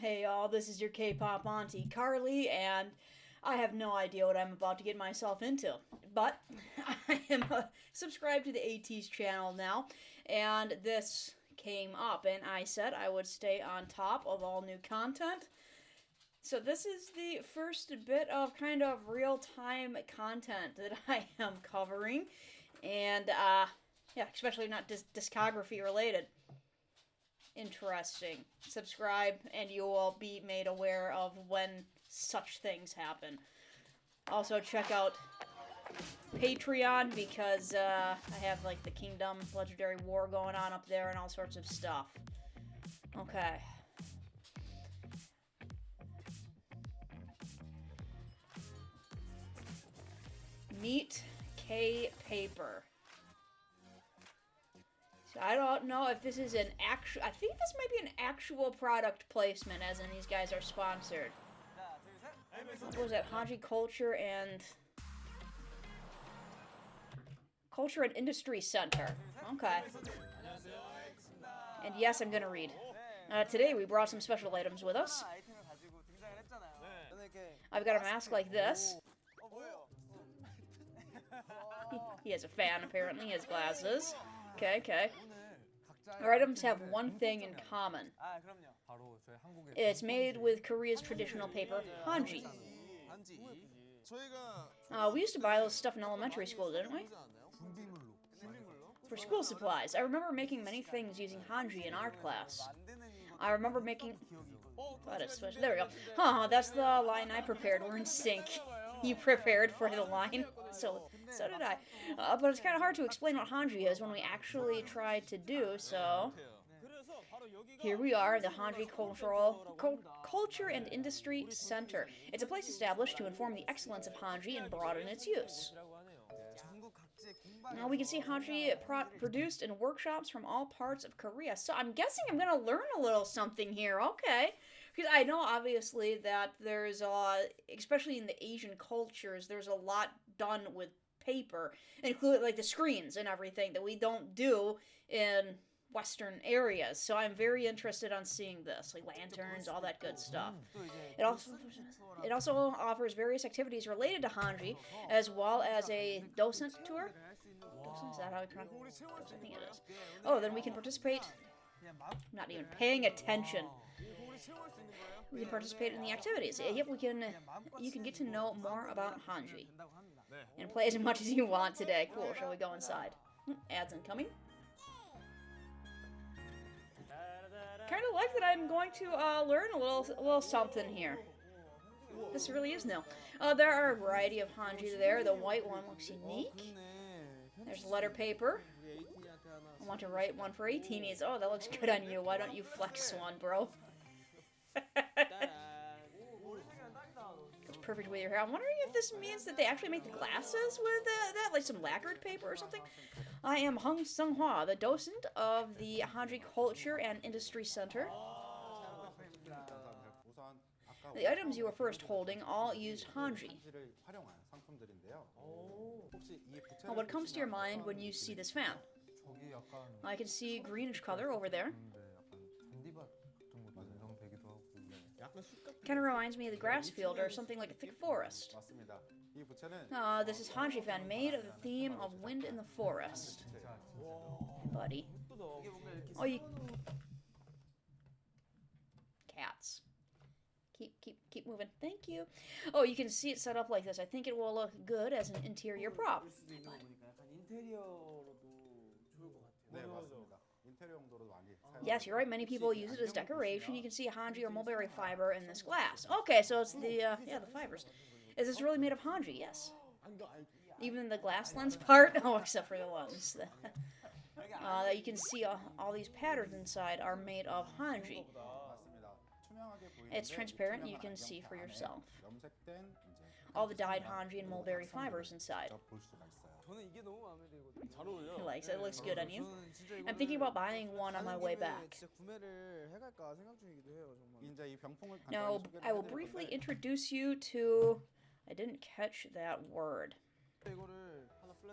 Hey y'all, this is your K-pop auntie Carly, and I have no idea what I'm about to get myself into. But I am subscribed to the ATEEZ channel now, and this came up, and I said I would stay on top of all new content. So this is the first bit of kind of real-time content that I am covering, and yeah, especially not discography related. Interesting. Subscribe and you will be made aware of when such things happen. Also check out Patreon because I have like the Kingdom Legendary War going on up there and all sorts of stuff. Okay. Meet K-Paper. I don't know if this is an actual... I think this might be an actual product placement, as in these guys are sponsored. What was that? Hanji Culture and... Culture and Industry Center. Okay. And yes, I'm gonna read. Today we brought some special items with us. I've got a mask like this. He has a fan, apparently. He has glasses. Okay. Our items have one thing in common. It's made with Korea's traditional paper, hanji. We used to buy those stuff in elementary school, didn't we? For school supplies. I remember making many things using hanji in art class. I remember making... There we go. Huh, that's the line I prepared. We're in sync. You prepared for the line? So did I. But it's kind of hard to explain what hanji is when we actually try to do so. Here we are, the Hanji Culture and Industry Center. It's a place established to inform the excellence of hanji and broaden its use. Now we can see hanji produced in workshops from all parts of Korea. So I'm guessing I'm going to learn a little something here. Okay. Because I know, obviously, that there's especially in the Asian cultures, there's a lot done with paper, including like the screens and everything that we don't do in Western areas. So I'm very interested on seeing this, like lanterns, all that good stuff. It also offers various activities related to hanji, as well as a docent tour. Docent, is that how we pronounce it? I think it is. Oh, then we can participate. I'm not even paying attention. We can participate in the activities. Yep, you can get to know more about hanji. And play as much as you want today. Cool, shall we go inside? Ads incoming. Kind of like that I'm going to learn a little something here. This really is new. There are a variety of hanji there. The white one looks unique. There's letter paper. I want to write one for 18s. Oh, that looks good on you. Why don't you flex one, bro? That's perfect with your hair. I'm wondering if this means that they actually make the glasses with that, like some lacquered paper or something. I am Hung Sung-hwa, the docent of the Hanji Culture and Industry Center. The items you were first holding all used hanji. Well, what comes to your mind when you see this fan? I can see greenish color over there. Kind of reminds me of the grass field or something like a thick forest. This is hanji fan made of the theme of wind in the forest. Buddy. Oh, you... Cats. Keep moving. Thank you. Oh, you can see it set up like this. I think it will look good as an interior prop. Yes, you're right. Many people use it as decoration. You can see hanji or mulberry fiber in this glass. Okay, so it's the fibers. Is this really made of hanji? Yes. Even the glass lens part? Oh, except for the lens. You can see all these patterns inside are made of hanji. It's transparent, you can see for yourself. All the dyed hanji and mulberry fibers inside. He likes it. It looks good on you. I'm thinking about buying one on my way back. Now, I will briefly introduce you to... I didn't catch that word.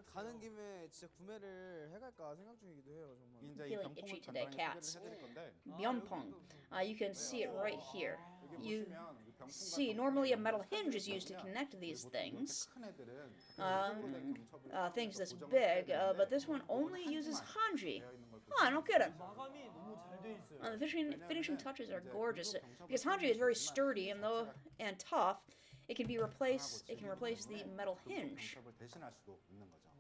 가는 김에 진짜 구매를 해갈까 생각 중이기도 해요, 정말. 이제 이 Feeling 병풍을 itchy today, 간단하게 cats. 소개를 해드릴 건데 Myeonpong. You can see it right here. 여기 You 보시면 이 병풍과 see, 병풍이 normally a metal 연결 hinge is 사이즈가 used to 있거든요. connect these 보통 이렇게 things. 큰 애들은 금속으로 된 경첩을 Things this 고정을 big, 해야 but this 되는데 one only 이거는 uses 한지만 hanji. 되어 있는 걸 Oh, no kidding. 마감이 너무 잘 돼 있어요. The finishing touches are 이제 gorgeous 금속 경첩을 because hanji is very 사용하지만 sturdy and though 자체가 and tough. It can be replaced. 강하고 It can replace the 질기기 metal 때문에 hinge. 금속 경첩을 대신할 수도 있는 거죠.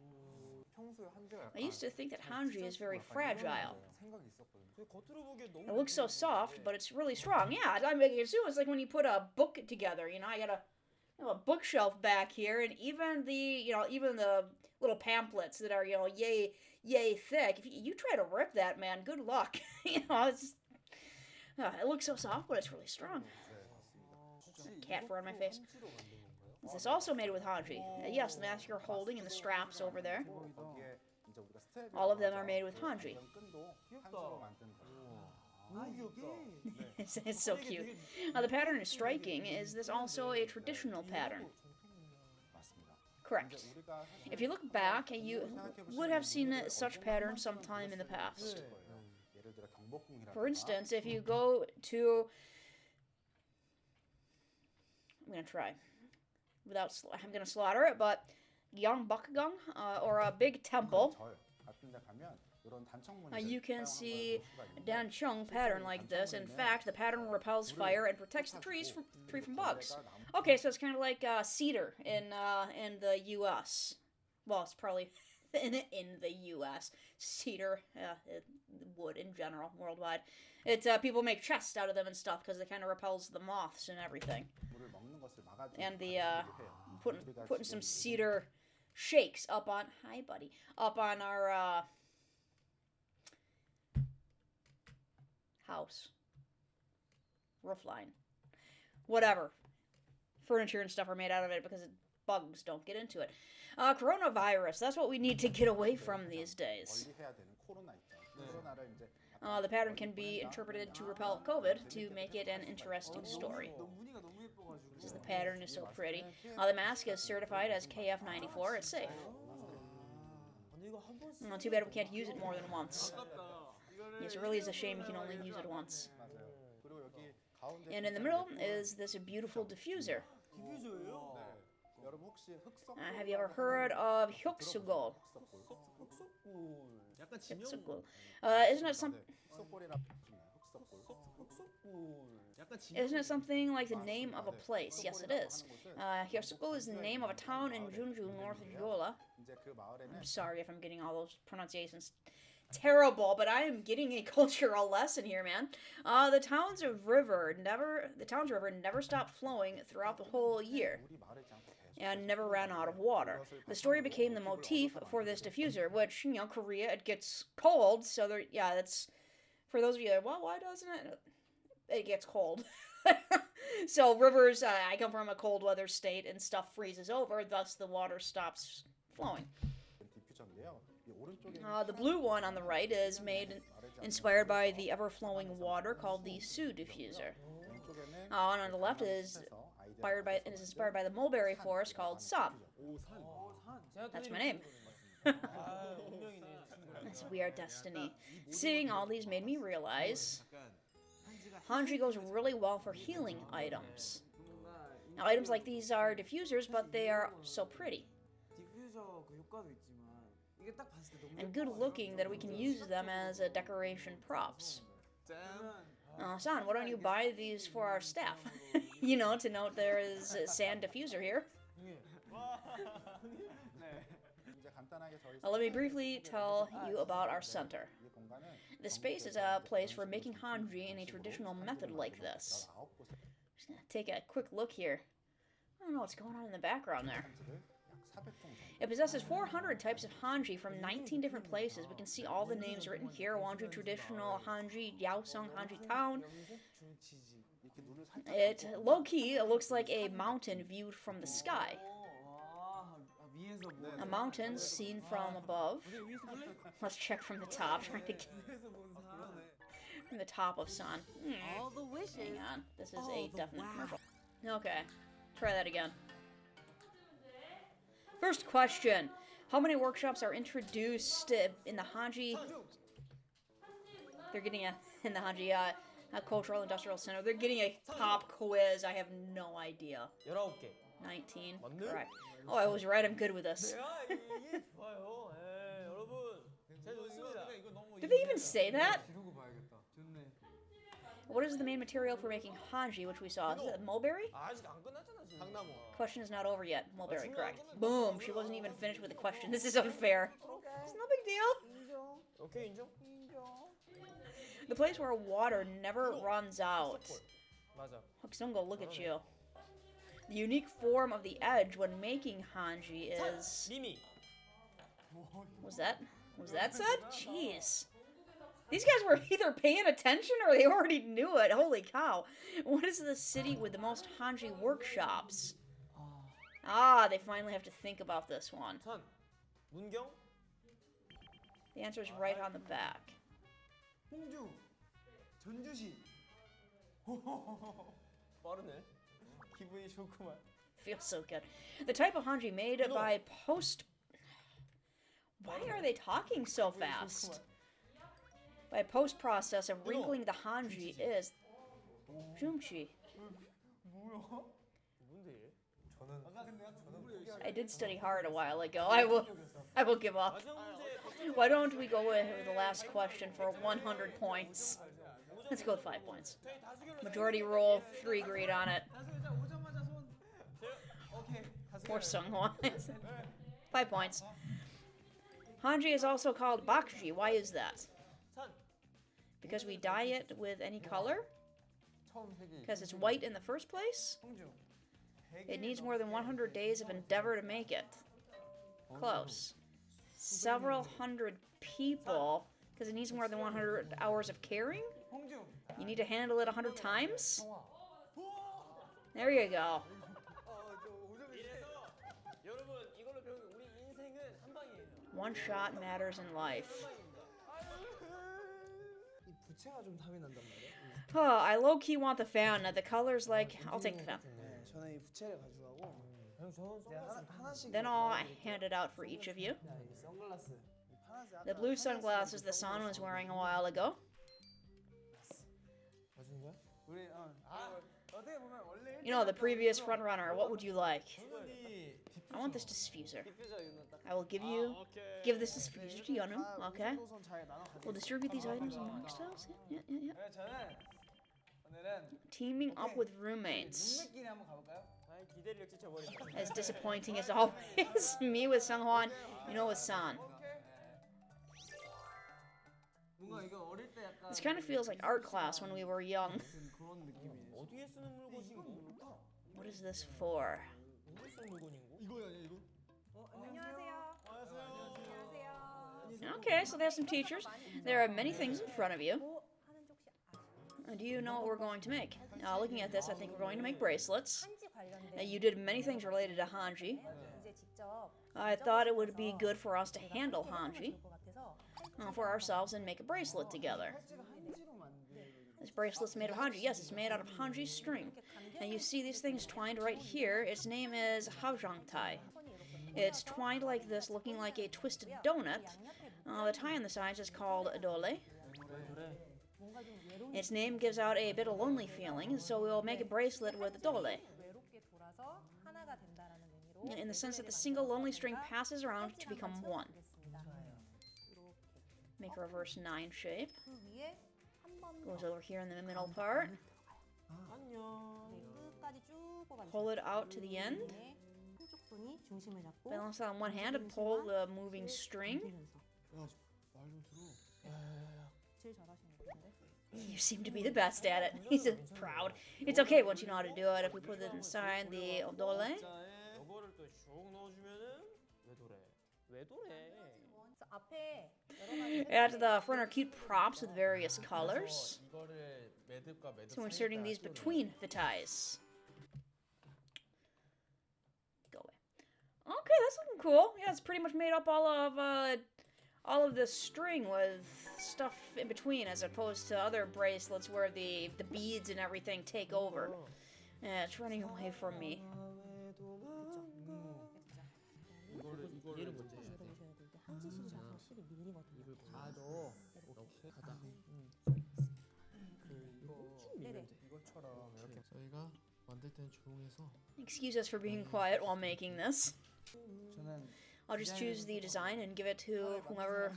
평소에 한지가 I used to think that hanji is very 약간 fragile. 이런 생각이 있었거든요. 저 겉으로 보기에 너무 It looks so soft, but it's really strong. Yeah, I mean, I assume it's like when you put a book together. You know, I got a bookshelf back here, and even the little pamphlets that are yay thick. If you try to rip that, man, good luck. It looks so soft, but it's really strong. Cat fur on my face. Is this also made with hanji? Yes, the mask you're holding and the straps over there. 거기에 이제 우리가 스텝이라고 All of them are 하죠. made with 그 hanji. 끈도 귀엽다. 한지로 만든 거예요. 아, 이게 It's so cute. The pattern is striking. Is this also a traditional pattern? 맞습니다. Correct. 이제 우리가 사실 If you look back, you would have seen such patterns sometime in the past. 예를 들어 경복궁이라든가 For instance, if you go to, I'm gonna try, I'm gonna slaughter it, but Gyeongbokgung, or a big temple, 절 같은 데 가면 이런 단청무늬 you can see a dancheong pattern like this. In fact, the pattern repels fire and protects the tree from bugs. Okay, so it's kind of like cedar in the U.S. Well, it's probably in the U.S. Cedar, wood in general, worldwide. It's people make chests out of them and stuff because it kind of repels the moths and everything. And the putting some cedar shakes up on our house roof line, whatever furniture and stuff are made out of it because bugs don't get into it. Coronavirus, that's what we need to get away from these days. The pattern can be interpreted to repel COVID to make it an interesting story. Because the pattern is so pretty. The mask is certified as KF94. It's safe. Too bad we can't use it more than once. Yes, it really is a shame you can only use it once. And in the middle is this beautiful diffuser. Have you ever heard of Hyeoksugol? Hyeoksugol. Isn't it something like the name of a place? Yes, it is. Hyeoksugol is the name of a town in Jeonju, North Jeolla. I'm sorry if I'm getting all those pronunciations terrible, but I am getting a cultural lesson here, man. The town's river never stopped flowing throughout the whole year and never ran out of water. The story became the motif for this diffuser, which, Korea, it gets cold, so that's, for those of you that, well, why doesn't it? It gets cold. So rivers, I come from a cold weather state, and stuff freezes over, thus the water stops flowing. The blue one on the right is inspired by the ever-flowing water called the Sioux diffuser. And on the left is inspired by the mulberry forest called San. That's my name. That's weird destiny. Seeing all these made me realize hanji goes really well for healing items. Now, items like these are diffusers, but they are so pretty and good looking that we can use them as decoration props. San, why don't you buy these for our staff? To note there is a sand diffuser here. Let me briefly tell you about our center. This space is a place for making hanji in a traditional method like this. Just gonna take a quick look here. I don't know what's going on in the background there. It possesses 400 types of hanji from 19 different places. We can see all the names written here. Wonju Traditional Hanji, Yaosung Hanji Town. Low-key, it looks like a mountain viewed from the sky. A mountain seen from above. Let's check from the top. Trying to get from the top of San. All the wishes. Hang on. This is a definite commercial. Okay. Try that again. First question. How many workshops are introduced in the Hanji? They're getting in the Hanji Cultural Industrial Center. They're getting a pop quiz. I have no idea. 19개. 19. 맞네? Correct. Oh, I was right. I'm good with this. 이게 좋아요. 예, 여러분. 잘 좋습니다. Did they even say that? 지르고 봐야겠다. 좋네. What is the main material for making Hanji, which we saw? Is it mulberry? 아직 안 끝났잖아, 지금. 당나무. Question is not over yet. Mulberry, correct. Boom. She wasn't even finished with the question. This is unfair. It's no big deal. 오케이, 인정? The place where water never runs out. 맞아. Hokusongo, look at you. The unique form of the edge when making Hanji is... 미미. Was that said? Jeez. These guys were either paying attention or they already knew it. Holy cow. What is the city with the most Hanji workshops? Ah, they finally have to think about this one. 산. 문경. The answer is right on the back. 홍주. 전주시. 빠르네. 기분이 좋구만. Feels so good. The type of Hanji made by post... Why are they talking so fast? By post-process of wrinkling the Hanji is... Jumchi. 뭐야? 뭔데 얘? 저는 포기하겠습니다. I did study hard a while ago. I will give up. 마지막 문제. Why don't we go with the last question for 100 points? Let's go with 5 points. 저희 다수결로 Majority rule, 3 agreed on it. 다수결자 오자마자 손. 오케이. Poor 다수결. Sunghwa. 5 points. Hanji is also called Bakji. Why is that? 산. Because we dye it with any color? 처음 세계. Because it's white in the first place? 홍주. It needs more than 100 days of endeavor to make it. Close. Several hundred people, because it needs more than 100 hours of caring? 홍주. You need to handle it 100 times? 성화. There you go. 이래서 여러분 이걸로 배우는 우리 인생은 한 방이에요. One shot matters in life. 이 부채가 좀 탐이 난단 말이야. Oh, I low-key want the fan. The color's like, I'll take the fan. 네, 저는 이 부채를 가져가고. 형 저는 하나씩. Then I'll hand it out for each of you. 이 선글라스. The blue sunglasses the San was wearing a while ago. 봐주는 거야? 우리 어떻게 보면 원래 You know, the previous frontrunner. What would you like? 주문이 I want this diffuser. 디퓨저 이거 딱. I will give this diffuser to Yonu. Okay. We'll distribute these items among ourselves. Yeah. 네, 저는 오늘은 Teaming up with roommates. 눈매끼리 한번 가볼까요? 아이 기대력 지쳐버린다. As disappointing as always. Me with Sunghwan, you know with San. 뭔가 이거 어릴 때 약간 This kind of feels like art class when we were young. 무슨 그런 느낌이네. 어디에 쓰는 물건인고? What is this for? 어디에 쓰는 물건인고? 이거야 이거? 안녕하세요. 안녕하세요. Okay, so there's some teachers. There are many things in front of you. 뭐 하는지 혹시 Do you know what we're going to make? Looking at this, I think we're going to make bracelets. 한지 관련된 You did many things related to Hanji. 이제 직접 I thought it would be good for us to handle Hanji 좋을 것 같아서 for ourselves and make a bracelet together. 팔찌가 한지로 만든 This bracelet's made of Hanji. Yes, it's made out of Hanji string. And you see these things twined right here. Its name is Haojangtai. It's twined like this, looking like a twisted donut. The tie on the sides is called dole. 뭔가 좀 외로운 Its name gives out a bit of lonely feeling, so we'll make a bracelet with dole. 외롭게 돌아서 하나가 된다라는 의미로 In the sense that the single lonely string passes around to become one. Make a reverse 9 shape. 그 위에 한번 Goes over here in the middle part. 안녕. 끝까지 쭉 뽑아주세요. Pull it out to the end. 한쪽 손이 중심을 잡고 Balance on one hand and pull the moving string. 돌리면서 말좀 들어. 제일 잘하시는 것 같은데. You seem to be the best at it. He's proud. It's okay once you know how to do it. If we put it inside the dole. 저거를 또슉 넣어주면은 왜 도래? 왜 도래? 그래서 앞에 여러 가지 At the front are cute props with various colors. 이거를 매듭과 매듭 So we're inserting these between the ties. Go away. Okay, that's looking cool. Yeah, it's pretty much made up all of the string with stuff in between, as opposed to other bracelets where the beads and everything take over. Yeah, it's running away from me. 이거를 얘를 먼저 해야 돼. 너 오케이 가다. 네네. 이것처럼 이렇게 저희가 만들 때는 조용해서. Excuse us for being quiet while making this. 저는 I'll just choose the design and give it to whomever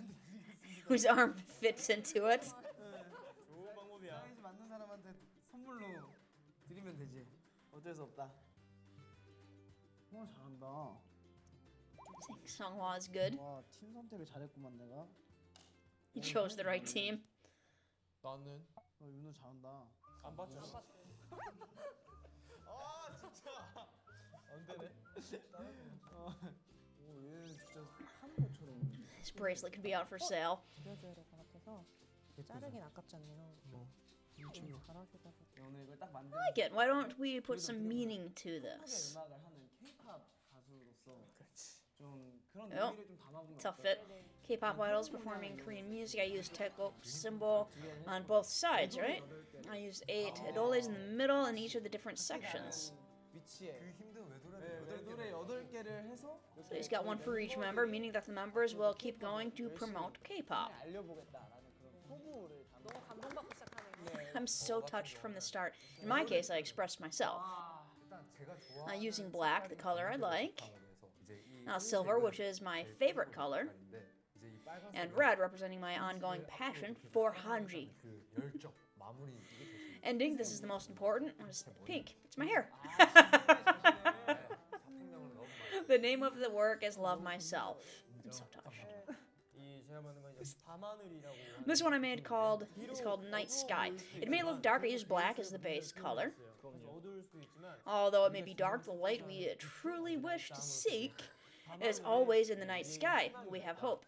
whose arm fits into it. 좋은 방법이야. 사이즈 맞는 사람한테 선물로 드리면 되지. 어쩔 수 없다. 잘한다. I think Songhua is good. 와, 팀 선택을 잘했구만 내가. He chose the right team. 나는 윤호 잘한다. 안 봤죠. 아 진짜 안 되네. 얘는 진짜 하는 것처럼. This bracelet could be out for sale. 드려줘야 될 것 같아서 자르긴 아깝지 않네요. 잘하셔가지고. 오늘 이걸 딱 만든. I like it. Why don't we put some meaning to this? 음악을 하는 K-pop 가수로서 좀 그런 Oh, 의미를 좀 담아보면 tough fit. K-pop idols performing Korean music. I used Taeko symbol on both sides, right? I used 8 idoles in the middle in each of the different sections. 위치에 그 힘든 노래 8개를 해서 So he's got one for each member, meaning that the members will keep going to promote K-pop. 알려보겠다라는 그런 포부를 담는. 너무 감동받고 시작하네요. I'm so touched from the start. In my case, I expressed myself. Using black, the color I like. Silver, which is my favorite color. And red, representing my ongoing passion for Hanji. Ending, this is the most important, was pink. It's my hair. The name of the work is Love Myself. I'm so touched. 이 제가 만든 건 이제 밤하늘이라고. This one I made is called Night Sky. It may look dark. I used black as the base color. 그래서 어두울 수도 있지만 Although it may be dark, the light we truly wish to seek is always in the night sky. We have hope.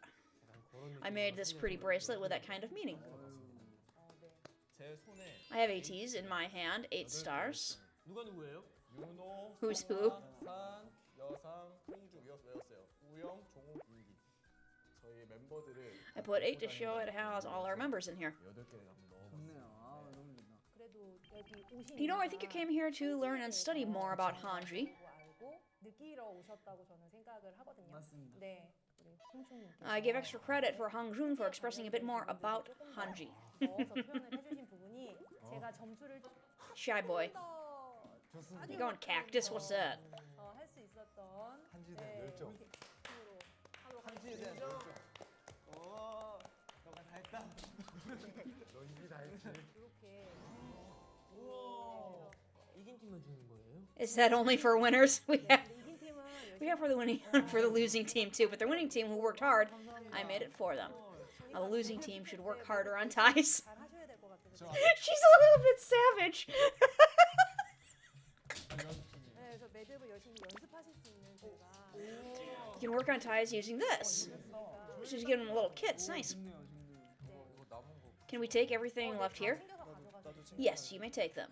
I made this pretty bracelet with that kind of meaning. 제 손에 I have ATEEZ in my hand, 8 stars. 누가 누구예요? 윤호, Who's who? 산, 여상, 홍주 외웠어요. 우영, 종호, 윤기. 저희 멤버들을 I put 8 to show it has all our members in here. 8개를 한번 넣어봤어요. 좋네요. 아, 너무 좋다. 그래도 여기 오신 You know, I think you came here to learn and study more about Hanji. 알고 느끼러 오셨다고 저는 생각을 하거든요. 맞습니다. 네. 우리 홍준님께서 I give extra credit for Hangjun for expressing a bit more about Hanji. 넣어서 표현을 해주신 부분이 제가 점수를 Shy boy. 좋습니다. You going cactus? What's that? 할 수 있었던 한지에 대한 열정. 팀으로 하도록 한지에 대한 하겠습니다. 열정. 오, 너가 다 했다. 너 이미 다 했지. 이렇게 우와. 이긴 팀만 주는 거예요? Is that only for winners? We have 이긴 팀은 We have for the winning for the losing team too, but the winning team who worked hard, I made it for them. Now the losing team should work harder on ties. 잘 하셔야 될 것 같아서 She's a little bit savage. 네, 그래서 매듭을 열심히 연습하실 수 있는 제가 You can work on ties using this. She's giving them little kits. Nice. 좋네요, 좋네요. 이거 남은 거. Can we take everything left here? 챙겨서 가져가세요. Yes, you may take them.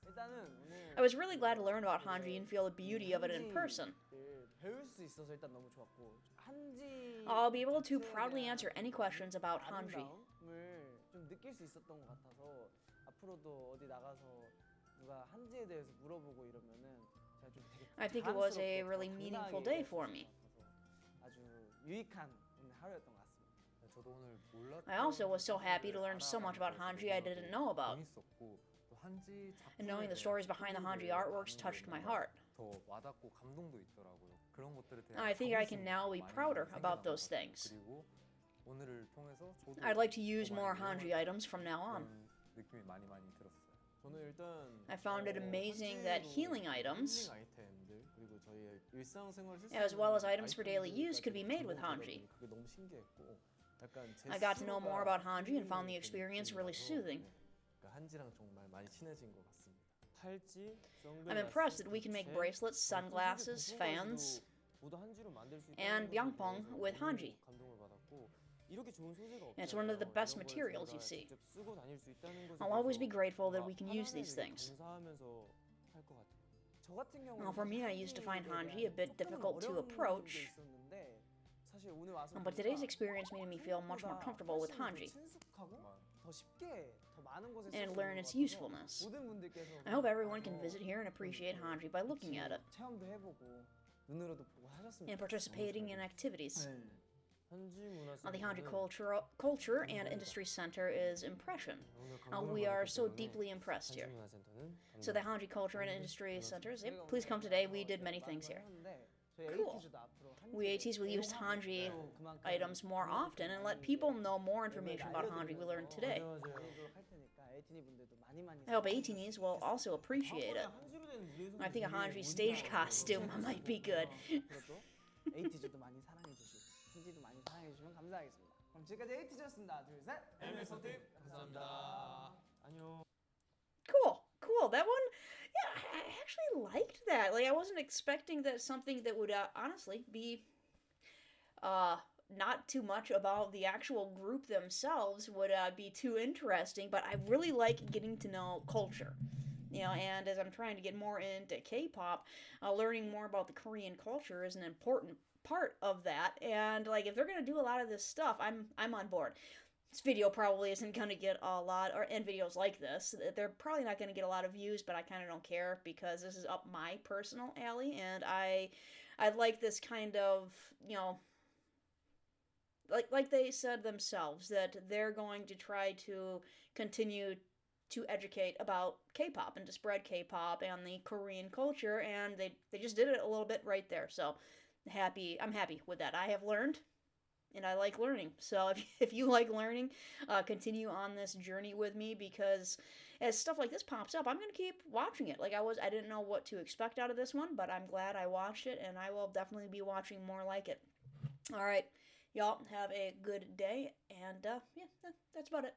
일단은 오늘 I was really glad to learn about Hanji and feel the beauty of it in person. 배울 수 있어서 일단 너무 좋았고 한지 I'll be able to proudly answer any questions about Hanji. 아름다움을 좀 느낄 수 있었던 것 같아서 앞으로도 어디 나가서 누가 한지에 대해서 물어보고 이러면은 제가 좀 되게 I think it was a 자랑스럽고 really 당당하게 meaningful day for me. 아주 유익한 오늘 하루였던 것 같습니다. 저도 오늘 몰랐던 I also was so happy to learn so much about Hanji I didn't know about. 재밌었고 또 한지 And knowing the stories behind the Hanji artworks touched my heart. 더 와닿고 감동도 있더라고요. 그런 것들에 대한 I think I can 자부심 now be 많이 prouder 생겨난 about 것 those 같아요. things. 그리고 오늘을 통해서 저도 I'd like to use 더 more 많이 Hanji items from now on. 그런 느낌이 많이 들었어요. 저는 일단 I found it amazing that healing items, 힐링 아이템들 그리고 저희의 일상생활 as well as items for daily use, could be made with Hanji. 그게 너무 신기했고 약간 제 I got to know more about 스스로가 Hanji and found the 힐링이 experience really 느껴져서, soothing. 그러니까 한지랑 정말 많이 친해진 것 같습니다. 팔찌, I'm impressed that we can make bracelets, sunglasses, fans, 모두 한지로 만들 수 and 있다는 byangpong 것에 with 대해서 Hanji. 감동을 받았고 이렇게 좋은 소재가 And it's one of the 없잖아요. best 이런 걸 materials 제가 you see. 직접 쓰고 다닐 수 있다는 것에 I'll always be 대해서 grateful that 뭔가 we can use these 하나하나를 things. 감사하면서 할 것 같아요. 저 같은 경우는 Well, for me, I used to find Hanji a bit 조금 difficult to 어려운 approach, 부분도 있었는데 사실 오늘 와서 but today's experience made me feel much more comfortable with Hanji 친숙하고 더 쉽게 더 많은 곳에 and 쓸수 learn 있는 its 것 같아서 usefulness. 모든 분들께서 I hope everyone can visit here and appreciate Hanji by looking at it 체험도 해보고 눈으로도 보고 하셨으면 and participating in activities. 네. The Hanji Culture and Industry Center is impression. We are so deeply impressed here. So the Hanji Culture and Industry Center is, yep, please come today. We did many things here. Cool. We ATEEZ will use Hanji items more often and let people know more information about Hanji we learned today. I hope ATEEZ will also appreciate it. I think a Hanji stage costume might be good. 에이티즈도 많이 사랑해주시고 한지도 많이 사랑해주시면 감사하겠습니다. 그럼 지금까지 에이티즈였습니다. 둘, 셋. 엠에서팀 감사합니다. 안녕. Cool. That one, yeah, I actually liked that. Like, I wasn't expecting that something that would honestly be not too much about the actual group themselves would be too interesting, but I really like getting to know culture. And as I'm trying to get more into K-pop, learning more about the Korean culture is an important part of that. And like, if they're gonna do a lot of this stuff, I'm on board. This video probably isn't gonna get a lot, and videos like this, they're probably not gonna get a lot of views, but I kind of don't care because this is up my personal alley, and I like this kind of, like they said themselves, that they're going to try to continue to educate about K-pop and to spread K-pop and the Korean culture, and they just did it a little bit right there. So I'm happy with that. I have learned, and I like learning. So if you like learning, continue on this journey with me, because as stuff like this pops up, I'm gonna keep watching it. Like I didn't know what to expect out of this one, but I'm glad I watched it, and I will definitely be watching more like it. All right, y'all have a good day, and yeah, that's about it.